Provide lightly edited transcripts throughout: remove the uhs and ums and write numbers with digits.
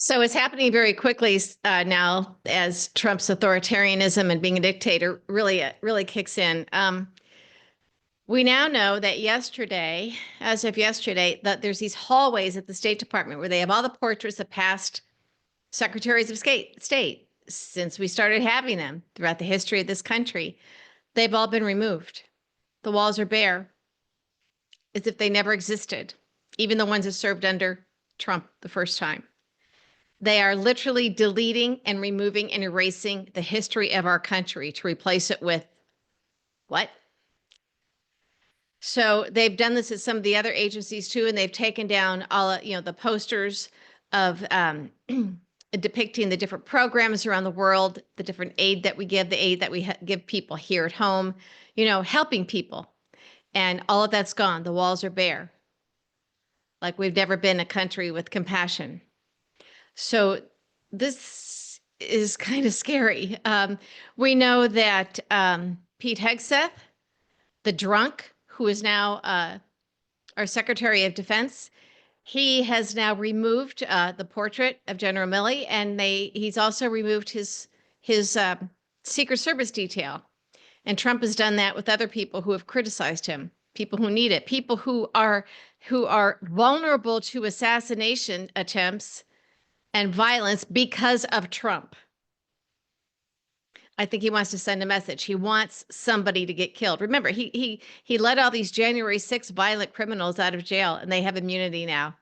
So it's happening very quickly now as Trump's authoritarianism and being a dictator really kicks in. We now know that as of yesterday, that there's these hallways at the State Department where they have all the portraits of past secretaries of state since we started having them throughout the history of this country. They've all been removed. The walls are bare, as if they never existed, even the ones that served under Trump the first time. They are literally deleting and removing and erasing the history of our country to replace it with what? So they've done this at some of the other agencies too, and they've taken down all, the posters of depicting the different programs around the world, the different aid that we give, the aid that we give people here at home, helping people. And all of that's gone. The walls are bare. Like we've never been a country with compassion. So this is kind of scary. We know that Pete Hegseth, the drunk, who is now our Secretary of Defense, he has now removed the portrait of General Milley, and he's also removed his Secret Service detail. And Trump has done that with other people who have criticized him, people who need it, people who are vulnerable to assassination attempts and violence because of Trump. I think he wants to send a message. He wants somebody to get killed. Remember, he let all these January 6th violent criminals out of jail, and they have immunity now.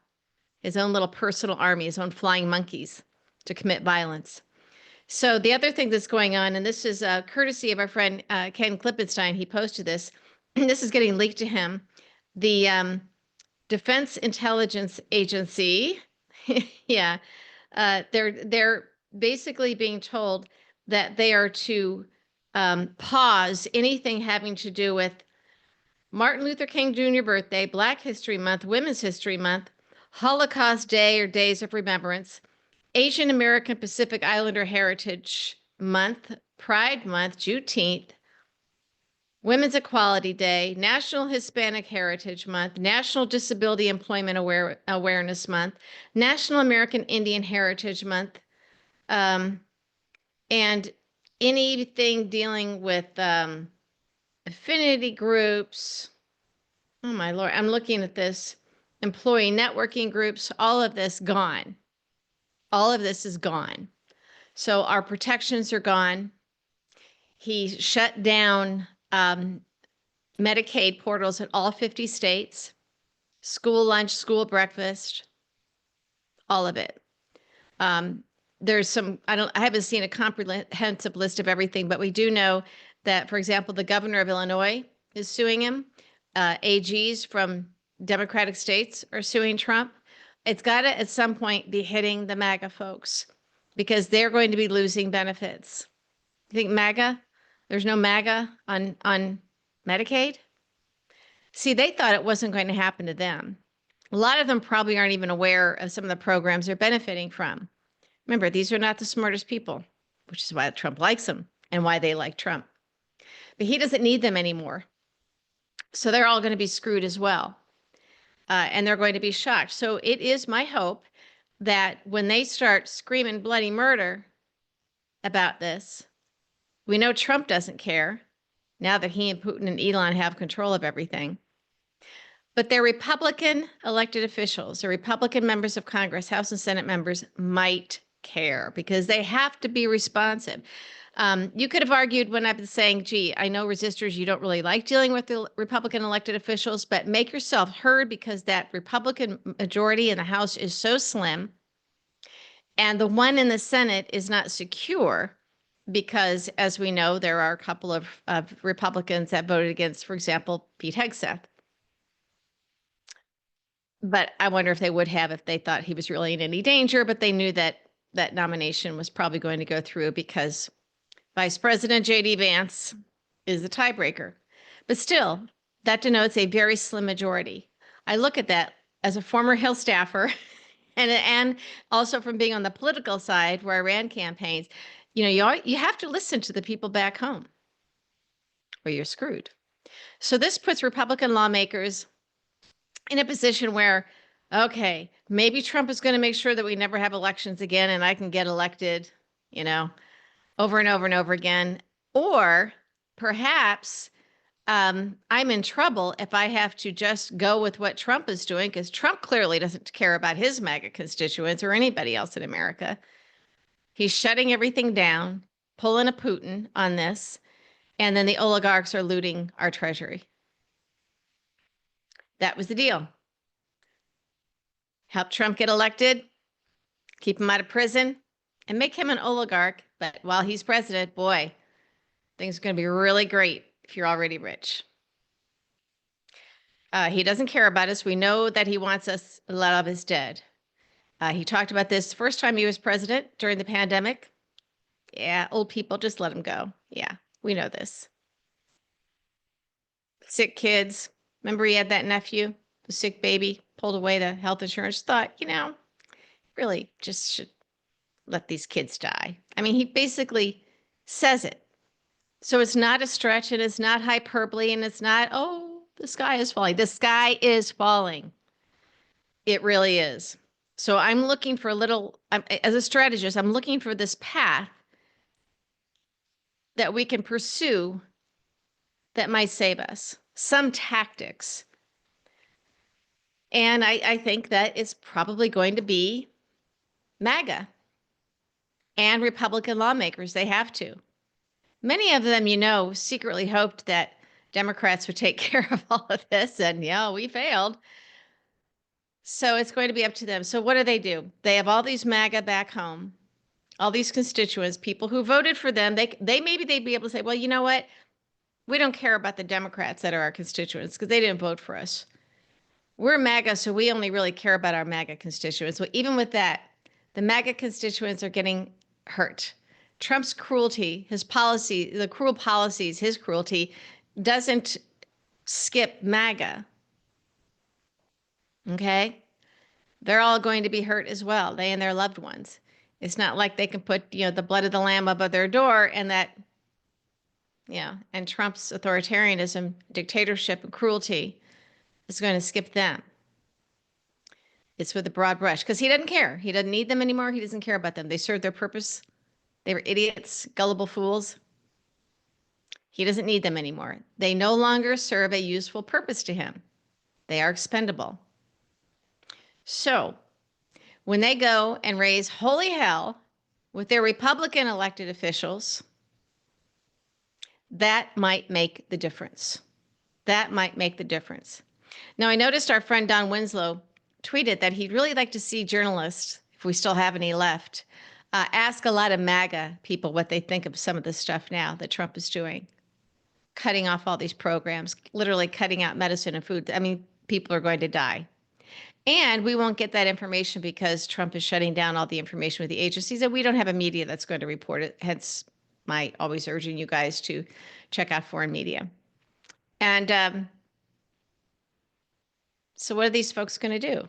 His own little personal army, his own flying monkeys to commit violence. So the other thing that's going on, and this is courtesy of our friend Ken Klippenstein, he posted this. This is getting leaked to him. The Defense Intelligence Agency, yeah, they're basically being told that they are to pause anything having to do with Martin Luther King Jr. birthday, Black History Month, Women's History Month, Holocaust Day or Days of Remembrance, Asian American Pacific Islander Heritage Month, Pride Month, Juneteenth, Women's Equality Day, National Hispanic Heritage Month, National Disability Employment Awareness Month, National American Indian Heritage Month, and anything dealing with affinity groups. Oh my Lord, I'm looking at this. Employee networking groups, all of this gone. All of this is gone. So our protections are gone. He shut down Medicaid portals in all 50 states, school lunch, school breakfast, all of it. There's some, I haven't seen a comprehensive list of everything, but we do know that, for example, the governor of Illinois is suing him. AGs from Democratic states are suing Trump. It's got to, at some point, be hitting the MAGA folks because they're going to be losing benefits. You think MAGA? There's no MAGA on Medicaid? See, they thought it wasn't going to happen to them. A lot of them probably aren't even aware of some of the programs they're benefiting from. Remember, these are not the smartest people, which is why Trump likes them and why they like Trump. But he doesn't need them anymore. So they're all going to be screwed as well. And they're going to be shocked. So it is my hope that when they start screaming bloody murder about this, we know Trump doesn't care now that he and Putin and Elon have control of everything. But their Republican elected officials, the Republican members of Congress, House and Senate members might care because they have to be responsive. You could have argued when I've been saying, gee, I know resistors, you don't really like dealing with the Republican elected officials, but make yourself heard because that Republican majority in the House is so slim. And the one in the Senate is not secure because, as we know, there are a couple of Republicans that voted against, for example, Pete Hegseth. But I wonder if they would have if they thought he was really in any danger, but they knew that that nomination was probably going to go through because Vice President J.D. Vance is the tiebreaker. But still, that denotes a very slim majority. I look at that as a former Hill staffer and also from being on the political side where I ran campaigns. You have to listen to the people back home or you're screwed. So this puts Republican lawmakers in a position where Okay, maybe Trump is going to make sure that we never have elections again and I can get elected, over and over and over again. Or perhaps I'm in trouble if I have to just go with what Trump is doing, because Trump clearly doesn't care about his MAGA constituents or anybody else in America. He's shutting everything down, pulling a Putin on this, and then the oligarchs are looting our treasury. That was the deal. Help Trump get elected, keep him out of prison, and make him an oligarch. But while he's president, boy, things are going to be really great if you're already rich. He doesn't care about us. We know that he wants us, a lot of us dead. He talked about this first time he was president during the pandemic. Yeah, old people, just let them go. Yeah, we know this. Sick kids. Remember he had that nephew, the sick baby, pulled away the health insurance. Thought, really just should let these kids die. I mean, he basically says it. So it's not a stretch and it's not hyperbole and it's not, oh, the sky is falling. The sky is falling. It really is. So I'm looking for as a strategist, I'm looking for this path that we can pursue that might save us, some tactics. And I think that it's probably going to be MAGA and Republican lawmakers. They have to. Many of them, secretly hoped that Democrats would take care of all of this. And yeah, we failed. So it's going to be up to them. So what do? They have all these MAGA back home, all these constituents, people who voted for them. Maybe they'd be able to say, well, you know what? We don't care about the Democrats that are our constituents because they didn't vote for us. We're MAGA, so we only really care about our MAGA constituents. So even with that, the MAGA constituents are getting hurt. Trump's cruelty, his policy, the cruel policies, his cruelty doesn't skip MAGA. Okay? They're all going to be hurt as well, they and their loved ones. It's not like they can put, the blood of the lamb above their door and and Trump's authoritarianism, dictatorship, and cruelty is going to skip them. It's with a broad brush because he doesn't care. He doesn't need them anymore. He doesn't care about them. They served their purpose. They were idiots, gullible fools. He doesn't need them anymore. They no longer serve a useful purpose to him. They are expendable. So when they go and raise holy hell with their Republican elected officials, that might make the difference. That might make the difference. Now, I noticed our friend Don Winslow tweeted that he'd really like to see journalists, if we still have any left, ask a lot of MAGA people what they think of some of the stuff now that Trump is doing, cutting off all these programs, literally cutting out medicine and food. I mean, people are going to die. And we won't get that information because Trump is shutting down all the information with the agencies, and we don't have a media that's going to report it. Hence, my always urging you guys to check out foreign media. And so what are these folks going to do?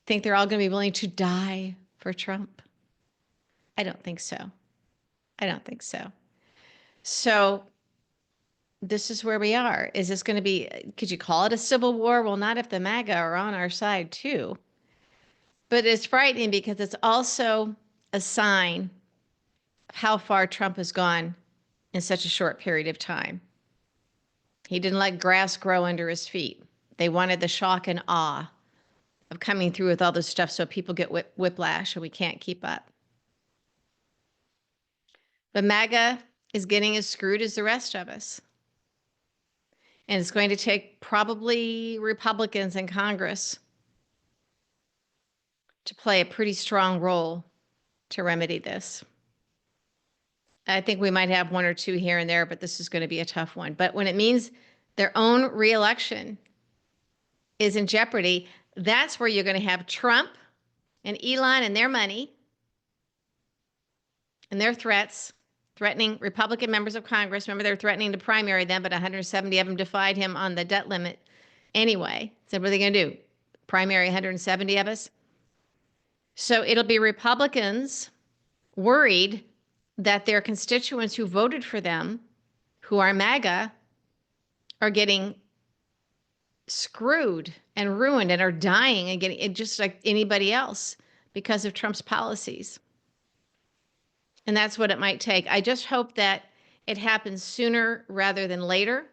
Think they're all going to be willing to die for Trump? I don't think so. I don't think so. So this is where we are. Is this going to be, could you call it a civil war? Well, not if the MAGA are on our side too. But it's frightening because it's also a sign of how far Trump has gone in such a short period of time. He didn't let grass grow under his feet. They wanted the shock and awe of coming through with all this stuff so people get whiplash and we can't keep up. But MAGA is getting as screwed as the rest of us. And it's going to take probably Republicans in Congress to play a pretty strong role to remedy this. I think we might have one or two here and there, but this is going to be a tough one. But when it means their own reelection is in jeopardy, that's where you're going to have Trump and Elon and their money and their threatening Republican members of Congress. Remember, they're threatening to primary them, but 170 of them defied him on the debt limit anyway. So what are they going to do? Primary 170 of us? So it'll be Republicans worried that their constituents who voted for them, who are MAGA, are getting screwed and ruined and are dying and getting it just like anybody else because of Trump's policies. And that's what it might take. I just hope that it happens sooner rather than later.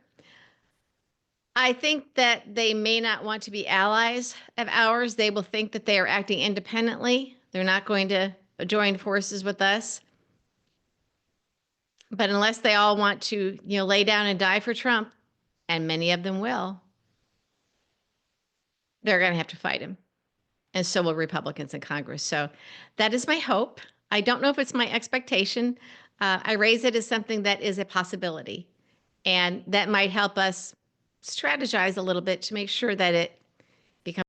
I think that they may not want to be allies of ours. They will think that they are acting independently. They're not going to join forces with us. But unless they all want to, lay down and die for Trump, and many of them will, they're going to have to fight him. And so will Republicans in Congress. So that is my hope. I don't know if it's my expectation. I raise it as something that is a possibility. And that might help us strategize a little bit to make sure that it